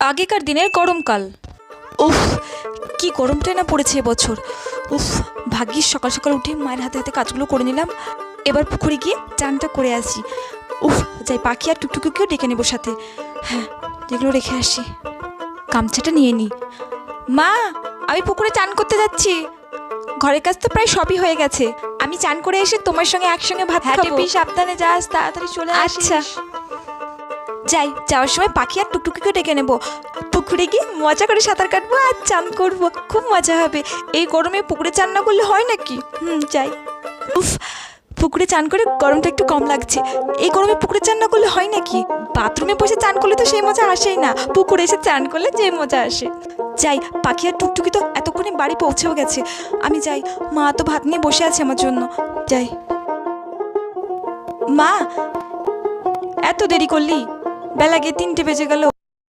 আগেকার দিনের গরমকাল। উফ, কি গরমটাই না পড়েছে এবছর। উফ, ভাগ্যিস সকাল সকাল উঠে মায়ের হাতে হাতে কাজগুলো করে নিলাম। এবার পুকুরে গিয়ে চানটা করে আসি। উফ, যাই পাখি আর টুকটুকিকেও ডেকে নেবো সাথে। হ্যাঁ, যেগুলো রেখে আসি। গামছাটা নিয়ে নিই। মা, আমি পুকুরে চান করতে যাচ্ছি। ঘরের কাজ তো প্রায় সবই হয়ে গেছে। আমি চান করে এসে তোমার সঙ্গে একসঙ্গে ভাত খাবো। টেপি, সাবধানে যাস, তাড়াতাড়ি চলে আসিস। আচ্ছা, যাই, যাওয়ার সময় পাখি আর টুকটুকিকে ডেকে নেবো। পুকুরে গিয়ে মজা করে সাঁতার কাটবো আর চান করবো, খুব মজা হবে। এই গরমে পুকুরে চান না করলে হয় নাকি? যাই। উফ, পুকুরে চান করে গরমটা একটু কম লাগছে। এই গরমে পুকুরে চান না করলে হয় নাকি? বাথরুমে বসে চান করলে তো সেই মজা আসেই না, পুকুরে এসে চান করলে যে মজা আসে। যাই, পাখি আর টুকটুকি তো এতক্ষণে বাড়ি পৌঁছেও গেছে। আমি যাই, মা তো ভাত নিয়ে বসে আছে আমার জন্য। যাই। মা, এত দেরি করলি? বেলা গিয়ে 3টে বেজে গেল।